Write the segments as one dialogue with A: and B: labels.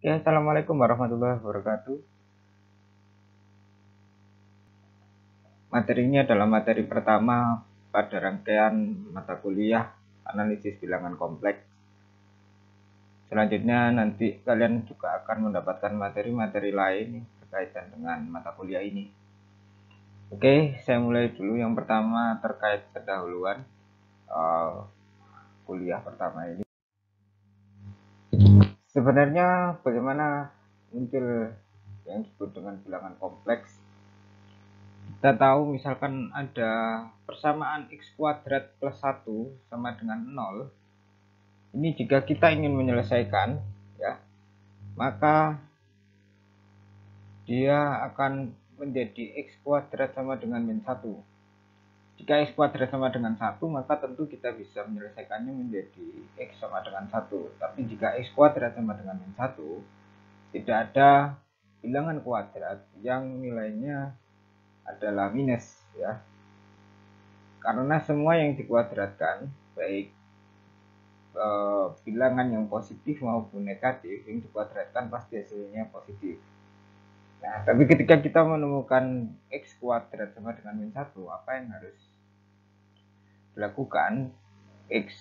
A: Oke, assalamualaikum warahmatullahi wabarakatuh. Materi ini adalah materi pertama pada rangkaian mata kuliah analisis bilangan kompleks. Selanjutnya nanti kalian juga akan mendapatkan materi-materi lain berkaitan dengan mata kuliah ini. Oke, saya mulai dulu. Yang pertama terkait pendahuluan kuliah pertama ini. Sebenarnya bagaimana muncul yang disebut dengan bilangan kompleks? Kita tahu misalkan ada persamaan x kuadrat plus 1 sama dengan 0. Ini jika kita ingin menyelesaikan, ya, maka dia akan menjadi x kuadrat sama dengan min 1. Jika x kuadrat sama dengan 1, maka tentu kita bisa menyelesaikannya menjadi x sama dengan 1. Tapi jika x kuadrat sama dengan min 1, tidak ada bilangan kuadrat yang nilainya adalah minus, ya. Karena semua yang dikuadratkan, baik bilangan yang positif maupun negatif, yang dikuadratkan pasti hasilnya positif. Nah, tapi ketika kita menemukan x kuadrat sama dengan min 1, apa yang harus dilakukan? X,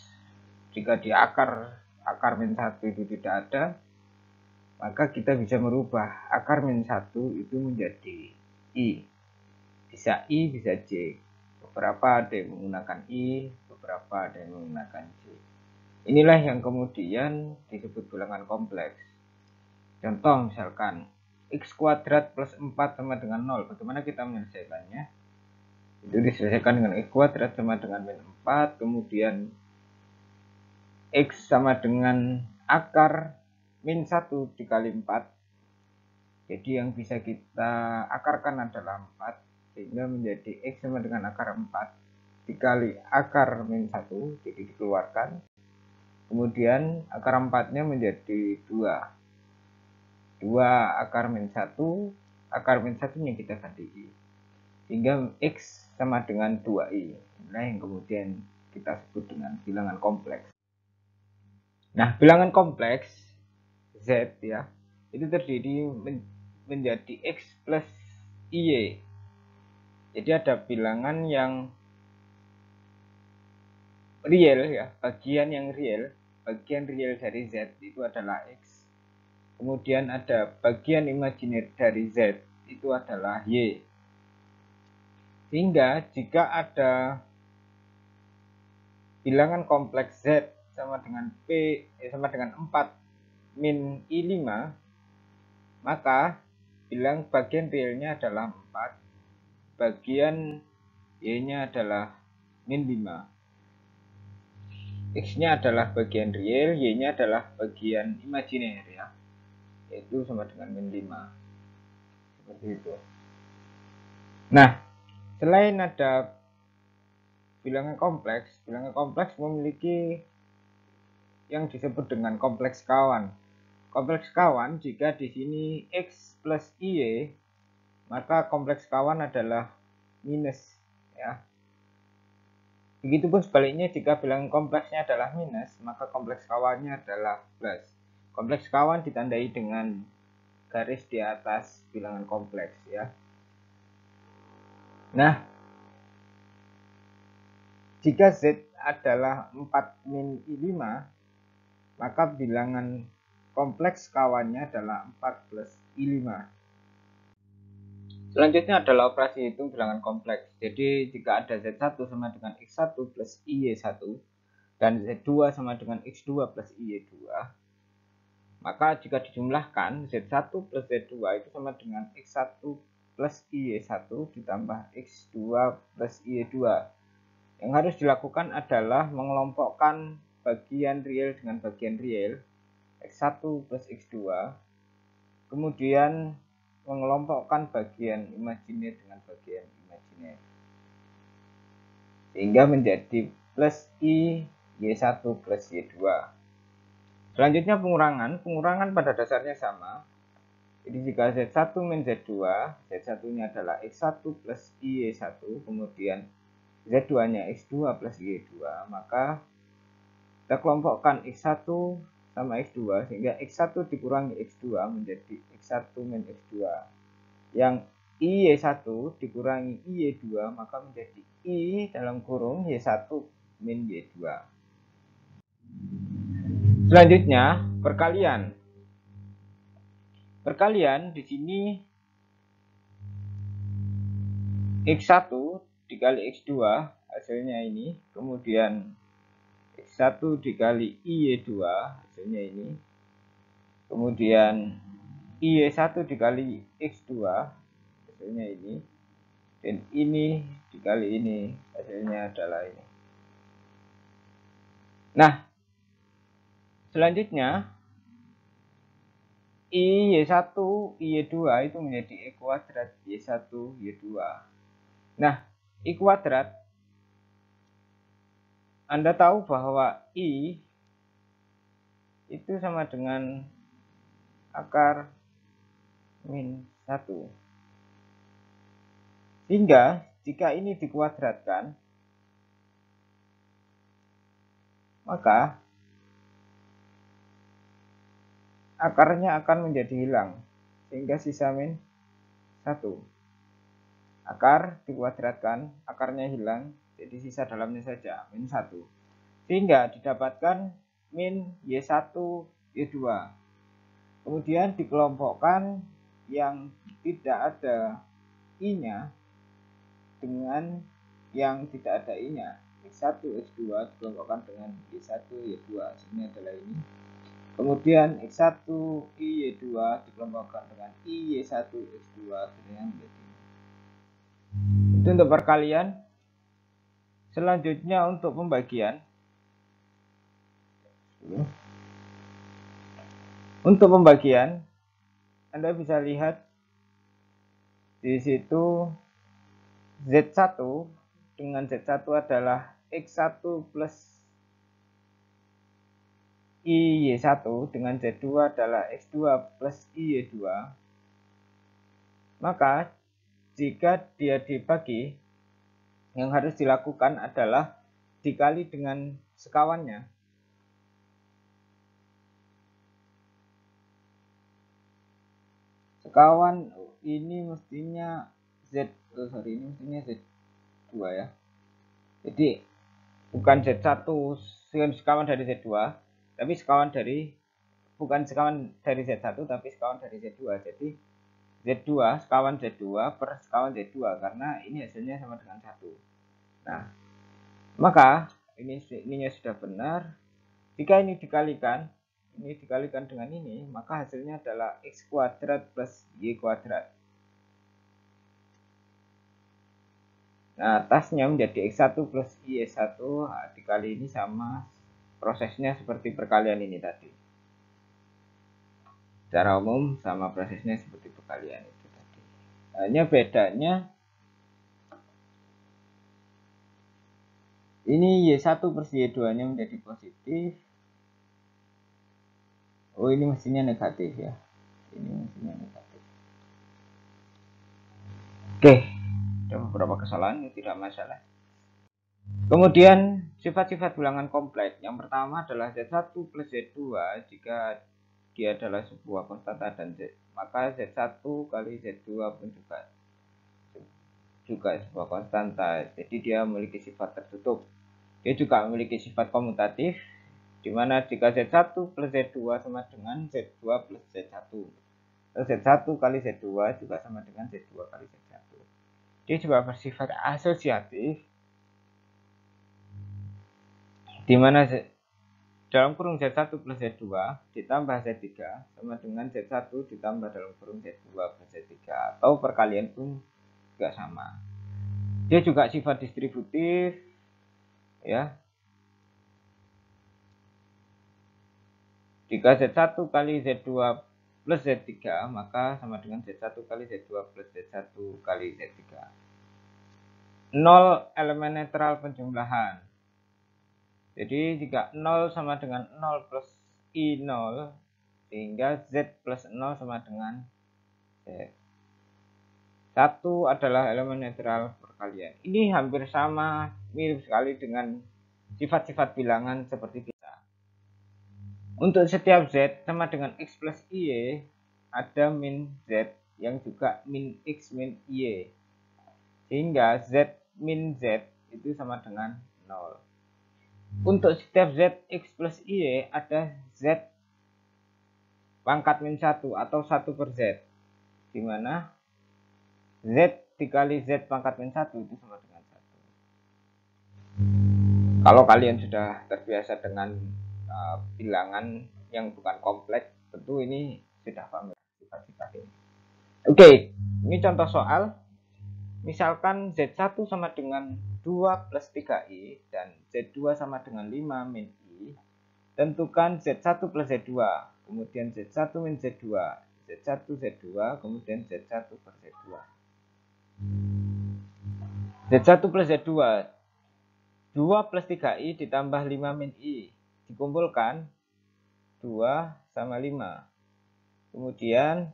A: jika di akar min 1 itu tidak ada, maka kita bisa merubah akar min 1 itu menjadi i. Bisa i, bisa j. Beberapa ada yang menggunakan i, beberapa ada yang menggunakan j. Inilah yang kemudian disebut bilangan kompleks. Contoh misalkan x kuadrat plus 4 sama dengan 0. Bagaimana kita menyelesaikannya? Itu diselesaikan dengan x kuadrat sama dengan min 4. Kemudian x sama dengan akar min 1 dikali 4. Jadi yang bisa kita akarkan adalah 4. Sehingga menjadi x sama dengan akar 4 dikali akar min 1. Jadi dikeluarkan. Kemudian akar 4-nya menjadi 2. 2 akar min 1, akar min 1-nya kita ganti i. Sehingga x sama dengan 2i. Nah, yang kemudian kita sebut dengan bilangan kompleks. Nah, bilangan kompleks z, ya, itu terdiri menjadi x plus y. Jadi ada bilangan yang real, ya, bagian real dari z itu adalah x. Kemudian ada bagian imajiner dari z itu adalah y. Sehingga jika ada bilangan kompleks z sama dengan sama dengan 4 min i5, maka bagian realnya adalah 4, bagian y-nya adalah min 5. X-nya adalah bagian real, Y-nya adalah bagian imajiner, ya, yaitu sama dengan min 5. Seperti itu. Nah, selain ada bilangan kompleks memiliki yang disebut dengan kompleks kawan. Kompleks kawan, jika di sini x plus y, maka kompleks kawan adalah minus, ya. Begitupun sebaliknya, jika bilangan kompleksnya adalah minus, maka kompleks kawannya adalah plus. Kompleks kawan ditandai dengan garis di atas bilangan kompleks, ya. Nah, jika z adalah 4 min i5, maka bilangan kompleks kawannya adalah 4 plus i5. Selanjutnya adalah operasi hitung bilangan kompleks. Jadi jika ada z1 sama dengan x1 plus y1 dan z2 sama dengan x2 plus y2, maka jika dijumlahkan z1 plus z2 itu sama dengan x1 plus y1 ditambah x2 plus y2. Yang harus dilakukan adalah mengelompokkan bagian real dengan bagian real, x1 plus x2, kemudian mengelompokkan bagian imajiner dengan bagian imajiner, sehingga menjadi plus i y1 plus y2. Selanjutnya pengurangan pada dasarnya sama. Jadi jika z1 min z2, z1-nya adalah x1 plus y1, kemudian z2-nya x2 plus y2, maka kita kelompokkan x1 sama X2, sehingga X1 dikurangi X2 menjadi X1 min X2. Yang Y1 dikurangi Y2 maka menjadi Y dalam kurung Y1 min Y2. Selanjutnya perkalian. Perkalian di sini X1 dikali X2 hasilnya ini, kemudian X1 dikali Y2 hasilnya ini, kemudian Y1 dikali X2 hasilnya ini, dan ini dikali ini hasilnya adalah ini. Nah, selanjutnya Y1 Y2 itu menjadi Y kuadrat Y1 Y2. Nah, I kuadrat, Anda tahu bahwa I itu sama dengan akar min 1. Sehingga jika ini dikuadratkan, maka akarnya akan menjadi hilang, sehingga sisa min 1. Akar dikuadratkan, akarnya hilang, jadi sisa dalamnya saja, min 1. Sehingga didapatkan min Y1, Y2. Kemudian dikelompokkan yang tidak ada I-nya dengan yang tidak ada I-nya. X1, X2 dikelompokkan dengan Y1, Y2. Ini adalah ini. Kemudian X1, Y2 dikelompokkan dengan Y1, X2. Hasilnya menjadi ini. Itu untuk perkalian. Selanjutnya untuk pembagian. Untuk pembagian, Anda bisa lihat di situ Z1 dengan Z1 adalah X1 plus Y1 dengan Z2 adalah X2 plus Y2. Maka jika dia dibagi, yang harus dilakukan adalah dikali dengan sekawannya. Sekawan ini mestinya ini mestinya Z2 ya. Jadi bukan Z1 sekawan dari Z2, tapi bukan sekawan dari Z1 tapi sekawan dari Z2. Jadi Z2 sekawan Z2 per sekawan Z2, karena ini hasilnya sama dengan 1. Nah, maka ininya sudah benar. Jika ini dikalikan dengan ini, maka hasilnya adalah X kuadrat plus Y kuadrat. Nah, atasnya menjadi X1 plus Y1. Nah, dikali ini sama prosesnya seperti perkalian ini tadi. Secara umum sama prosesnya seperti perkalian itu tadi. Hanya bedanya ini Y1 plus Y2 nya menjadi positif. Oh, ini mestinya negatif ya. Ini mestinya negatif. Oke, ada beberapa kesalahan, tidak masalah. Kemudian sifat-sifat bilangan kompleks. Yang pertama adalah Z1 plus Z2 jika dia adalah sebuah konstanta dan Z, maka Z1 kali Z2 pun juga sebuah konstanta. Jadi dia memiliki sifat tertutup. Dia juga memiliki sifat komutatif, di mana jika Z1 plus Z2 sama dengan Z2 plus Z1. Z1 kali Z2 juga sama dengan Z2 kali Z1. Dia juga bersifat asosiatif, di mana dalam kurung Z1 plus Z2 ditambah Z3 sama dengan Z1 ditambah dalam kurung Z2 plus Z3, atau perkalian pun juga sama. Dia juga sifat distributif ya. Jika Z1 kali Z2 plus Z3 maka sama dengan Z1 kali Z2 plus Z1 kali Z3. 0 elemen netral penjumlahan. Jadi jika 0 sama dengan 0 plus I0, sehingga Z plus 0 sama dengan Z. 1 adalah elemen netral perkalian. Ini hampir sama, mirip sekali dengan sifat-sifat bilangan seperti kita. Untuk setiap Z sama dengan X plus Y, ada min Z yang juga min X min Y. Sehingga Z min Z itu sama dengan 0. Untuk setiap Z X plus Y, ada Z pangkat min 1 atau 1 per Z. Dimana Z dikali Z pangkat min 1 itu sama dengan 1. Kalau kalian sudah terbiasa dengan bilangan yang bukan kompleks, tentu ini sudah familiar sifat-sifat ini. Oke, ini contoh soal. Misalkan Z1 sama dengan 2 plus 3I dan Z2 sama dengan 5 min I. Tentukan Z1 plus Z2, kemudian Z1 min Z2, Z1 Z2, kemudian Z1 per Z2. Z1 plus Z2, 2 plus 3I ditambah 5 min I. Dikumpulkan 2 sama 5. Kemudian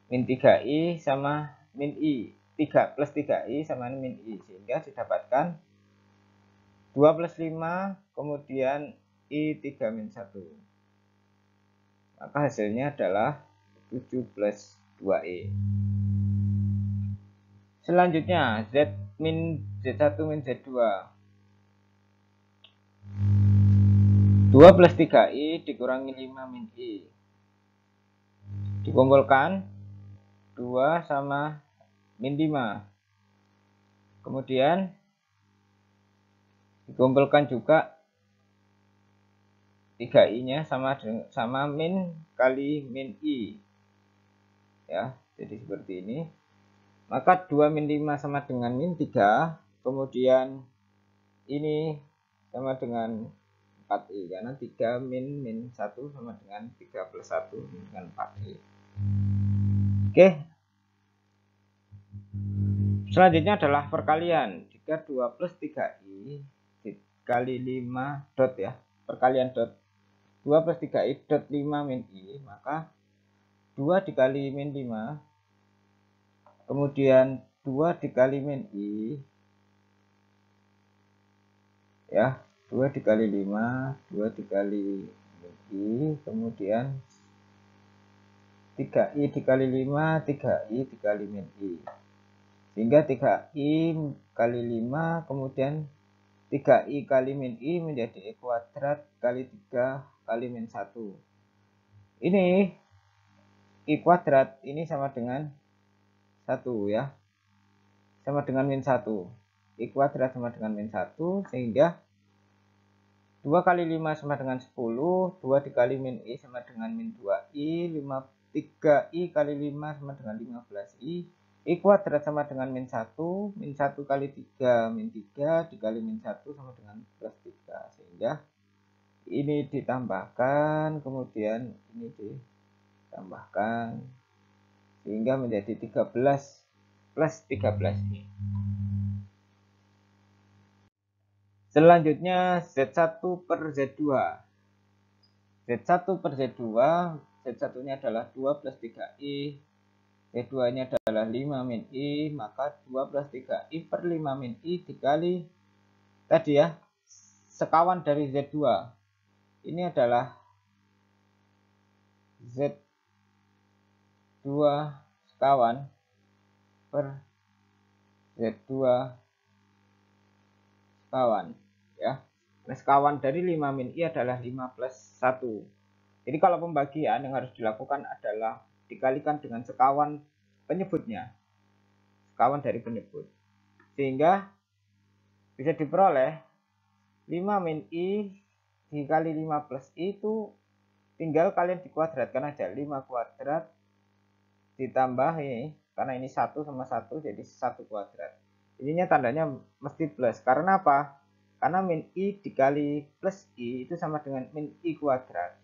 A: min 3I sama min I. 3 plus 3I sama min I. Sehingga didapatkan 2 plus 5, kemudian I 3 min 1. Maka hasilnya adalah 7 plus 2I. Selanjutnya, Z1 min Z2. 2 plus 3I dikurangi 5 min I. Dikumpulkan 2 sama min 5. Kemudian dikumpulkan juga 3I-nya sama min kali min I. Ya, jadi seperti ini. Maka 2 min 5 sama dengan min 3. Kemudian ini sama dengan 4I. Karena 3 min 1 sama dengan 3 plus 1 dengan 4I. Oke. Selanjutnya adalah perkalian. Jika 2 plus 3I dikali 5 dot ya. Perkalian dot. 2 plus 3I dot 5 min I. Maka 2 dikali min 5. Kemudian 2 dikali min I. Ya. 2 dikali 5. 2 dikali min I. Kemudian 3I dikali 5, 3I dikali min I. Sehingga 3I kali 5, kemudian 3I kali min I menjadi I kuadrat kali 3 kali min 1. Ini I kuadrat, ini sama dengan 1 ya. Sama dengan min 1. I kuadrat sama dengan min 1, sehingga 2 kali 5 sama dengan 10, 2 dikali min I sama dengan min 2I, 3I kali 5 sama dengan 15I, I kuadrat sama dengan min 1, min 1 kali 3, min 3 dikali min 1 sama dengan plus 3. Sehingga ini ditambahkan, kemudian ini ditambahkan, sehingga menjadi 13 plus 13I. Selanjutnya Z1 per Z2. Z1 per Z2, Z1-nya adalah 2 plus 3I, Z2-nya adalah 5 min I, maka 2 plus 3I per 5 min I dikali tadi ya, sekawan dari Z2. Ini adalah Z2 sekawan per Z2 sekawan ya. Nah, sekawan dari 5 min I adalah 5 plus 1. Jadi kalau pembagian yang harus dilakukan adalah dikalikan dengan sekawan penyebutnya. Sekawan dari penyebut. Sehingga bisa diperoleh 5 min I dikali 5 plus I itu tinggal kalian dikuadratkan aja. 5 kuadrat ditambah ini, karena ini 1 sama 1 jadi 1 kuadrat. Ininya tandanya mesti plus. Karena apa? Karena min I dikali plus I itu sama dengan min I kuadrat.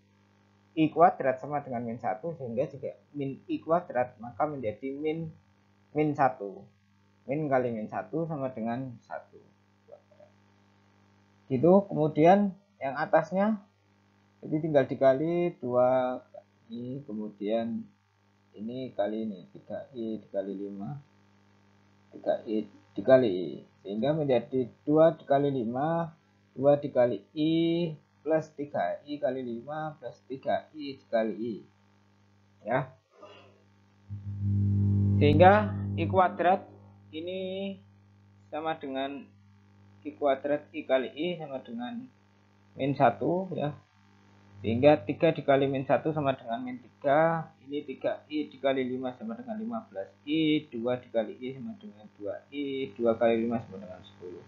A: I kuadrat sama dengan min 1, sehingga jika min I kuadrat maka menjadi min 1. Min kali min 1 sama dengan 1 kuadrat. Gitu. Kemudian yang atasnya jadi tinggal dikali 2 I, kemudian ini kali ini 3I dikali 5, 3I dikali I, sehingga menjadi 2 dikali 5, 2 dikali I plus 3i kali 5 plus 3i dikali i. Ya. Sehingga i kuadrat ini sama dengan i kuadrat i kali i sama dengan min 1 ya. Sehingga 3 dikali min 1 sama dengan min 3. Ini 3i dikali 5 sama dengan 15i. 2 dikali i sama dengan 2i. 2 kali 5 sama dengan 10.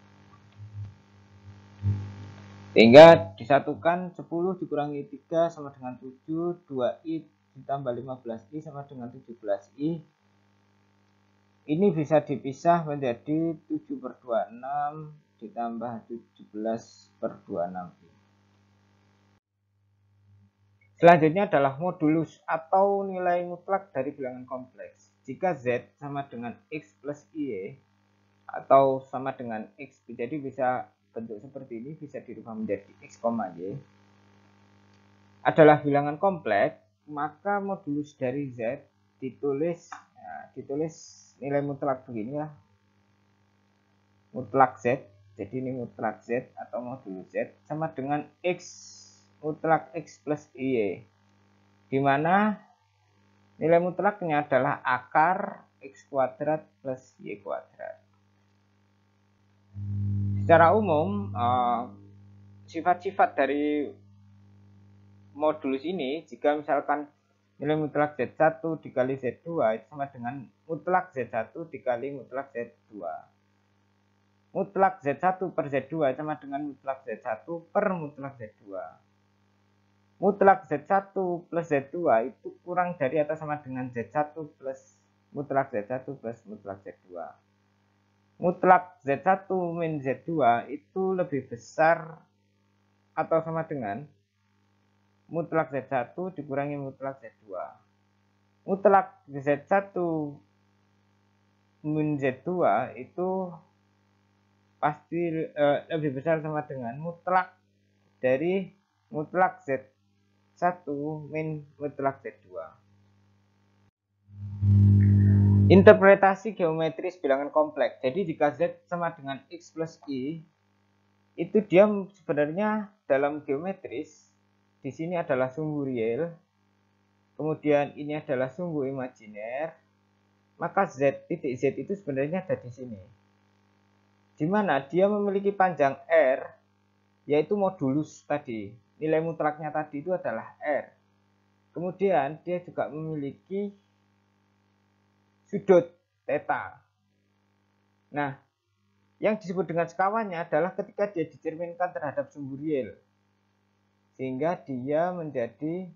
A: Sehingga disatukan 10 dikurangi 3 sama dengan 7. 2i ditambah 15i sama dengan 17i. Ini bisa dipisah menjadi 7/26 ditambah 17/26i. Selanjutnya adalah modulus atau nilai mutlak dari bilangan kompleks. Jika Z sama dengan X plus Y atau sama dengan X, jadi bisa bentuk seperti ini, bisa dirubah menjadi X, Y, adalah bilangan kompleks, maka modulus dari Z ditulis nilai mutlak begini ya, mutlak Z. Jadi ini mutlak Z atau modulus Z sama dengan X mutlak X plus Y, di mana nilai mutlaknya adalah akar X kuadrat plus Y kuadrat. Secara umum, sifat-sifat dari modulus ini, jika misalkan nilai mutlak Z1 dikali Z2 itu sama dengan mutlak Z1 dikali mutlak Z2. Mutlak Z1 per Z2 sama dengan mutlak Z1 per mutlak Z2. Mutlak Z1 plus Z2 itu kurang dari atau sama dengan Z1 plus mutlak Z1 plus mutlak Z2. Mutlak Z1 min Z2 itu lebih besar atau sama dengan mutlak Z1 dikurangi mutlak Z2. Mutlak Z1 min Z2 itu pasti lebih besar sama dengan mutlak dari mutlak Z1 min mutlak Z2. Interpretasi geometris bilangan kompleks. Jadi jika Z sama dengan X plus Y, itu dia sebenarnya dalam geometris, di sini adalah sumbu real, kemudian ini adalah sumbu imajiner, maka Z titik Z itu sebenarnya ada di sini. Di mana dia memiliki panjang R, yaitu modulus tadi. Nilai mutlaknya tadi itu adalah R. Kemudian dia juga memiliki sudut theta. Nah, yang disebut dengan sekawannya adalah ketika dia dicerminkan terhadap sumbu real, sehingga dia menjadi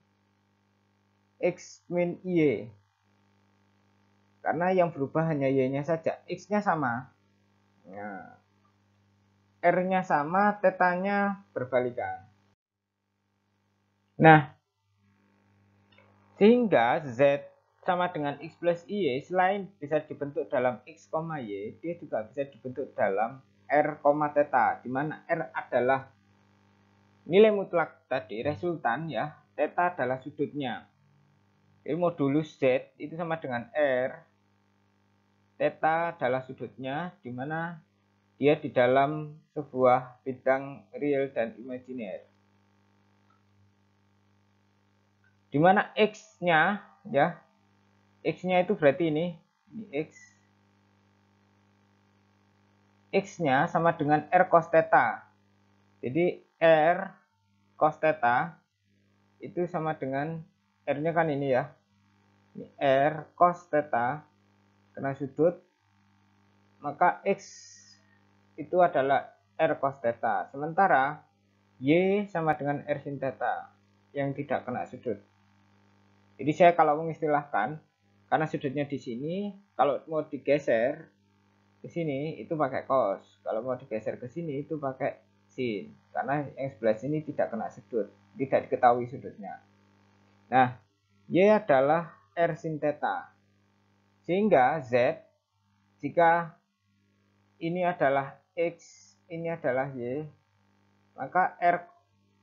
A: X min Y. Karena yang berubah hanya Y-nya saja, X-nya sama. Nah, R-nya sama, theta-nya berbalikan. Nah, sehingga Z sama dengan X plus Y, selain bisa dibentuk dalam X, Y, dia juga bisa dibentuk dalam R, theta, di mana R adalah nilai mutlak tadi, resultan ya, theta adalah sudutnya. Jadi modulus Z itu sama dengan R, theta adalah sudutnya, di mana dia di dalam sebuah bidang real dan imajiner. Di mana X-nya ya, X-nya itu berarti ini X. X-nya sama dengan R cos theta. Jadi R cos theta itu sama dengan R-nya kan ini ya. Ini R cos theta kena sudut, maka X itu adalah R cos theta. Sementara Y sama dengan R sin theta yang tidak kena sudut. Jadi saya kalau mengistilahkan, karena sudutnya di sini, kalau mau digeser ke sini itu pakai cos, kalau mau digeser ke sini itu pakai sin, karena yang sebelah sini tidak kena sudut, tidak diketahui sudutnya. Nah, Y adalah R sin theta, sehingga Z, jika ini adalah X, ini adalah Y, maka R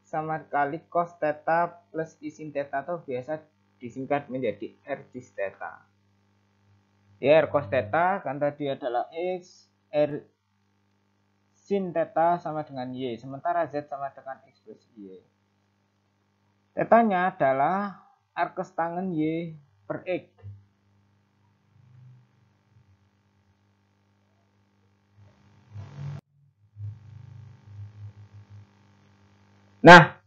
A: sama kali cos theta plus I sin theta atau biasa disingkat menjadi R dis theta. Ya, R cos theta kan tadi adalah X, R sin theta sama dengan Y, sementara Z sama dengan X plus Y. Tetanya adalah arkes tangen Y per X. Nah,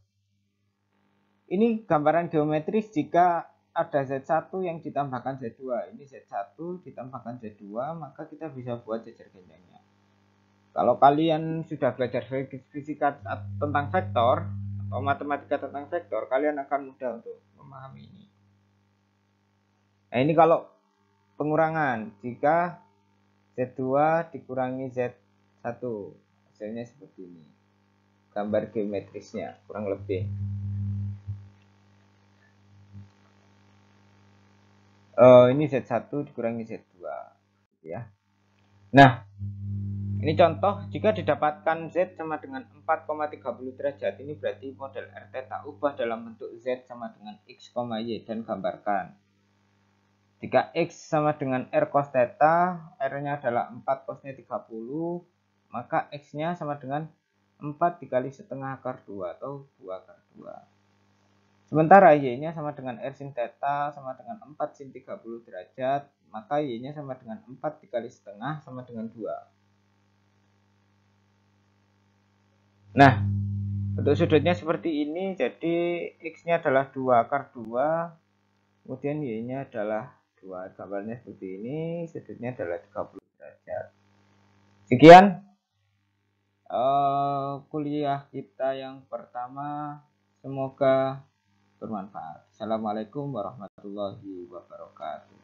A: ini gambaran geometris jika ada Z1 yang ditambahkan Z2. Ini Z1 ditambahkan Z2, maka kita bisa buat jejer genjangnya. Kalau kalian sudah belajar fisika tentang vektor atau matematika tentang vektor, kalian akan mudah untuk memahami ini. Nah, ini kalau pengurangan jika Z2 dikurangi Z1, hasilnya seperti ini. Gambar geometrisnya kurang lebih. Ini Z1 dikurangi Z2 ya. Nah, ini contoh jika didapatkan Z sama dengan 4,30 derajat, ini berarti model R theta ubah dalam bentuk Z sama dengan X, Y dan gambarkan. Jika X sama dengan R cos theta, R-nya adalah 4 cosnya 30, maka X-nya sama dengan 4 dikali setengah akar 2 atau 2 akar 2. Sementara Y-nya sama dengan R sin theta sama dengan 4 sin 30 derajat, maka Y-nya sama dengan 4 dikali setengah sama dengan 2. Nah, untuk sudutnya seperti ini, jadi X-nya adalah 2 akar 2, kemudian Y-nya adalah 2. Gambarnya seperti ini, sudutnya adalah 30 derajat. Sekian kuliah kita yang pertama, semoga bermanfaat. Assalamualaikum warahmatullahi wabarakatuh.